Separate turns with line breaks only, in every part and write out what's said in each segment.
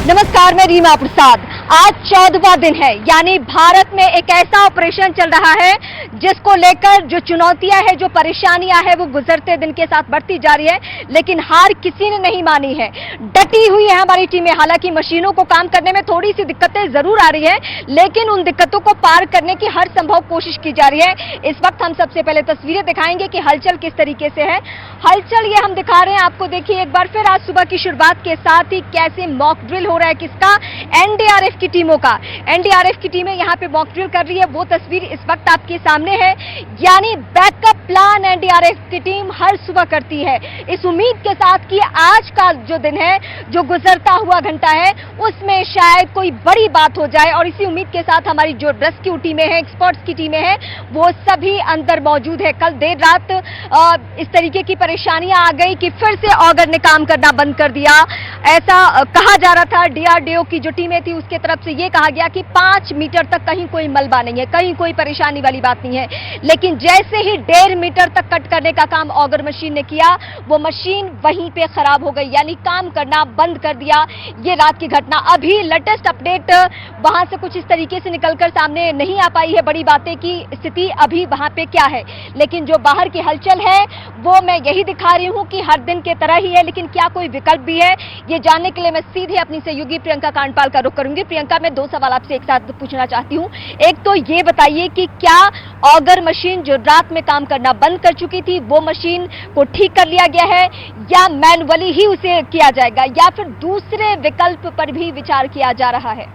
नमस्कार, मैं रीमा प्रसाद। आज 14वां दिन है, यानी भारत में एक ऐसा ऑपरेशन चल रहा है जिसको लेकर जो चुनौतियां हैं, जो परेशानियां हैं, वो गुजरते दिन के साथ बढ़ती जा रही है, लेकिन हार किसी ने नहीं मानी है। डटी हुई है हमारी टीमें। हालांकि मशीनों को काम करने में थोड़ी सी दिक्कतें जरूर आ रही है, लेकिन उन दिक्कतों को पार करने की हर संभव कोशिश की जा रही है। इस वक्त हम सबसे पहले तस्वीरें दिखाएंगे कि हलचल किस तरीके से है। हलचल ये हम दिखा रहे हैं आपको। देखिए एक बार फिर आज सुबह की शुरुआत के साथ ही कैसे मॉक ड्रिल हो रहा है, किसका? एनडीआरएफ की टीमों का। एनडीआरएफ की टीमें यहां पे मॉक ड्रिल कर रही है, वो तस्वीर इस वक्त आपके सामने है। यानी बैकअप प्लान एनडीआरएफ की टीम हर सुबह करती है, इस उम्मीद के साथ कि आज का जो दिन है, जो गुजरता हुआ घंटा है, उसमें शायद कोई बड़ी बात हो जाए। और इसी उम्मीद के साथ हमारी जो रेस्क्यू टीमें हैं, एक्सपर्ट्स की टीमें हैं, वो सभी अंदर मौजूद है। कल देर रात इस तरीके की परेशानियां आ गई कि फिर से ऑगर ने काम करना बंद कर दिया। ऐसा कहा जा रहा था, डीआरडीओ की जो टीमें थी उसके तरफ से यह कहा गया कि 5 मीटर तक कहीं कोई मलबा नहीं है, कहीं कोई परेशानी वाली बात नहीं है। लेकिन जैसे ही 1.5 मीटर तक कट करने का काम ऑगर मशीन ने किया, वो मशीन वहीं पे खराब हो गई, यानी काम करना बंद कर दिया। ये रात की घटना। अभी लेटेस्ट अपडेट वहां से कुछ इस तरीके से निकलकर सामने नहीं आ पाई है, बड़ी बातें की स्थिति अभी वहां पे क्या है। लेकिन जो बाहर की हलचल है वो मैं यही दिखा रही हूं कि हर दिन के तरह ही है, लेकिन क्या कोई विकल्प भी है, ये जानने के लिए मैं सीधे अपनी सहयोगी प्रियंका कांडपाल का रुख करूंगी। प्रियंका, मैं 2 सवाल आपसे एक साथ पूछना चाहती हूं। एक तो ये बताइए कि क्या ऑगर मशीन जो रात में काम करना बंद कर चुकी थी, वो मशीन को ठीक कर लिया गया है या मैनुअली ही उसे किया जाएगा, या फिर दूसरे विकल्प पर भी विचार किया जा रहा है?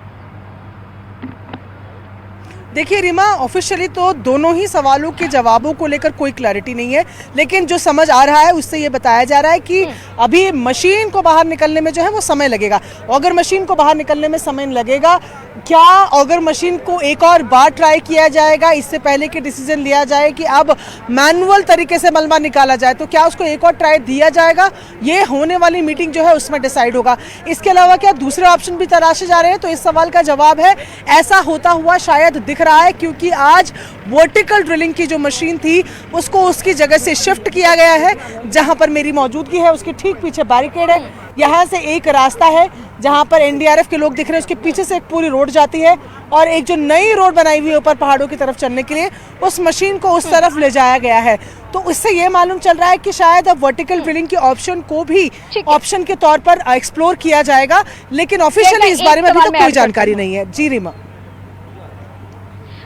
देखिए रीमा, ऑफिशियली तो दोनों ही सवालों के जवाबों को लेकर कोई क्लैरिटी नहीं है, लेकिन जो समझ आ रहा है उससे ये बताया जा रहा है कि अभी मशीन को बाहर निकलने में जो है वो समय लगेगा। ऑगर मशीन को बाहर निकलने में समय लगेगा। क्या ऑगर मशीन को एक और बार ट्राई किया जाएगा इससे पहले कि डिसीजन लिया जाए कि अब मैनुअल तरीके से मलबा निकाला जाए? तो क्या उसको एक और ट्राई दिया जाएगा? ये होने वाली मीटिंग जो है उसमें डिसाइड होगा। इसके अलावा क्या दूसरे ऑप्शन भी तलाशे जा रहे हैं? तो इस सवाल का जवाब है ऐसा होता हुआ शायद दिख रहा है, क्योंकि आज वर्टिकल ड्रिलिंग की जो मशीन थी उसको उसकी जगह से शिफ्ट किया गया है। जहां पर मेरी मौजूदगी है उसके ठीक पीछे बैरिकेड है। यहाँ से एक रास्ता है जहां पर एनडीआरएफ के लोग दिख रहे हैं, उसके पीछे से एक पूरी रोड जाती है, और एक जो नई रोड बनाई हुई है ऊपर पहाड़ों की तरफ चलने के लिए, उस मशीन को उस तरफ ले जाया गया है। तो इससे ये मालूम चल रहा है कि शायद अब वर्टिकल ड्रिलिंग के ऑप्शन को भी ऑप्शन के तौर पर एक्सप्लोर किया जाएगा, लेकिन ऑफिशियली इस बारे में अभी तक कोई जानकारी नहीं है। जी रीमा।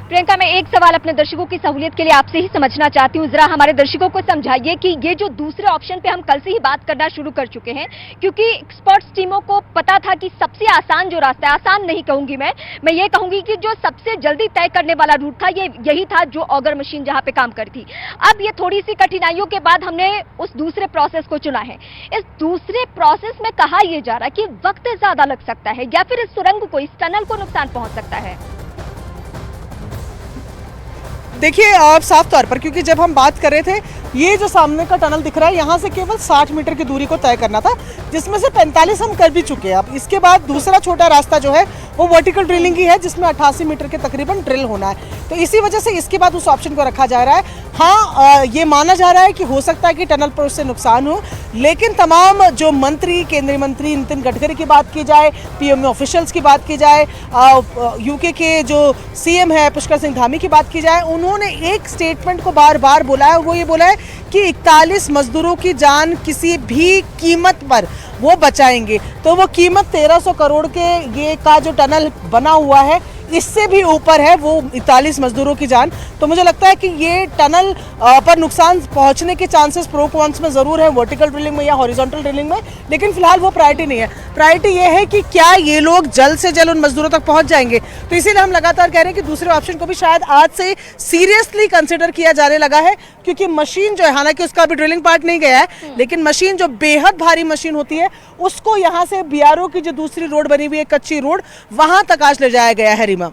प्रियंका, मैं एक सवाल अपने दर्शकों की सहूलियत के लिए आपसे ही समझना चाहती हूँ। जरा हमारे दर्शकों को समझाइए कि ये जो दूसरे ऑप्शन पे हम कल से ही बात करना शुरू कर चुके हैं, क्योंकि एक्सपर्ट्स टीमों को पता था कि सबसे आसान जो रास्ता है, आसान नहीं कहूंगी मैं ये कहूंगी कि जो सबसे जल्दी तय करने वाला रूट था, ये यही था जो ऑगर मशीन जहां पे काम करती थी। अब ये थोड़ी सी कठिनाइयों के बाद हमने उस दूसरे प्रोसेस को चुना है। इस दूसरे प्रोसेस में कहा यह जा रहा है कि वक्त ज्यादा लग सकता है, या फिर इस सुरंग को, इस टनल को नुकसान पहुंच सकता है।
देखिए आप साफ तौर पर, क्योंकि जब हम बात कर रहे थे, ये जो सामने का टनल दिख रहा है, यहाँ से केवल 60 मीटर की दूरी को तय करना था, जिसमें से 45 हम कर भी चुके हैं। अब इसके बाद दूसरा छोटा रास्ता जो है वो वर्टिकल ड्रिलिंग ही है, जिसमें 88 मीटर के तकरीबन ड्रिल होना है। तो इसी वजह से इसके बाद उस ऑप्शन को रखा जा रहा है। हाँ, ये माना जा रहा है कि हो सकता है कि टनल पर उससे नुकसान हो, लेकिन तमाम जो मंत्री, केंद्रीय मंत्री नितिन गडकरी की बात की जाए, पीएमओ ऑफिशियल्स की बात की जाए, यूके के जो सीएम है पुष्कर सिंह धामी की बात की जाए, उन्होंने एक स्टेटमेंट को बार बार बोला है। वो ये बोला है कि 41 मजदूरों की जान किसी भी कीमत पर वो बचाएंगे। तो वो कीमत 1300 करोड़ के ये का जो टनल बना हुआ है, इससे भी ऊपर है वो 41 मजदूरों की जान। तो मुझे लगता है कि ये टनल पर नुकसान पहुंचने के चांसेस प्रो कॉन्स में जरूर है, वर्टिकल ड्रिलिंग में या हॉरिजॉन्टल ड्रिलिंग में, लेकिन फिलहाल वो प्रायोरिटी नहीं है। प्रायोरिटी ये है कि क्या ये लोग जल्द से जल्द उन मजदूरों तक पहुंच जाएंगे। तो इसीलिए हम लगातार कह रहे हैं कि दूसरे ऑप्शन को भी शायद आज से सीरियसली कंसिडर किया जाने लगा है, क्योंकि मशीन जो है, हालांकि उसका अभी ड्रिलिंग पार्ट नहीं गया है, लेकिन मशीन जो बेहद भारी मशीन होती है, उसको यहाँ से बीआरओ की जो दूसरी रोड बनी हुई है, कच्ची रोड, वहां तक आज ले जाया गया है। रीमा,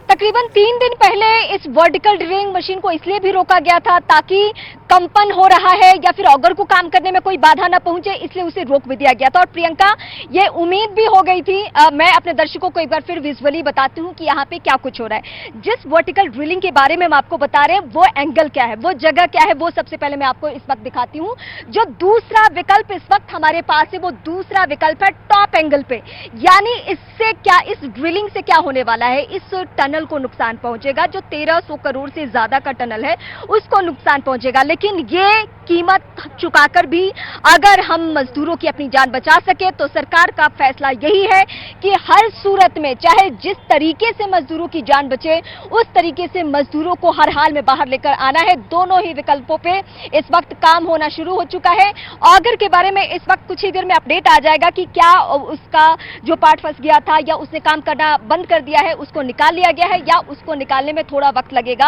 तकरीबन 3 दिन पहले इस वर्टिकल ड्रिलिंग मशीन को इसलिए भी रोका गया था ताकि कंपन हो रहा है या फिर ऑगर को काम करने में कोई बाधा ना पहुंचे, इसलिए उसे रोक भी दिया गया था। और प्रियंका, ये उम्मीद भी हो गई थी, मैं अपने दर्शकों को एक बार फिर विजुअली बताती हूं कि यहाँ पे क्या कुछ हो रहा है। जिस वर्टिकल ड्रिलिंग के बारे में हम आपको बता रहे हैं वो एंगल क्या है, वो जगह क्या है, वो सबसे पहले मैं आपको इस वक्त दिखाती हूँ। जो दूसरा विकल्प इस वक्त हमारे पास है वो दूसरा विकल्प है टॉप एंगल पे। यानी इससे क्या, इस ड्रिलिंग से क्या होने वाला है, इस टनल को नुकसान पहुंचेगा। जो 1300 करोड़ से ज्यादा का टनल है उसको नुकसान पहुंचेगा, लेकिन ये कीमत चुकाकर भी अगर हम मजदूरों की अपनी जान बचा सके तो सरकार का फैसला यही है कि हर सूरत में, चाहे जिस तरीके से मजदूरों की जान बचे उस तरीके से मजदूरों को हर हाल में बाहर लेकर आना है। दोनों ही विकल्पों पे इस वक्त काम होना शुरू हो चुका है। ऑगर के बारे में इस वक्त कुछ ही देर में अपडेट आ जाएगा कि क्या उसका जो पार्ट फंस गया था या उसने काम करना बंद कर दिया है उसको निकाल लिया गया है या उसको निकालने में थोड़ा वक्त लगेगा।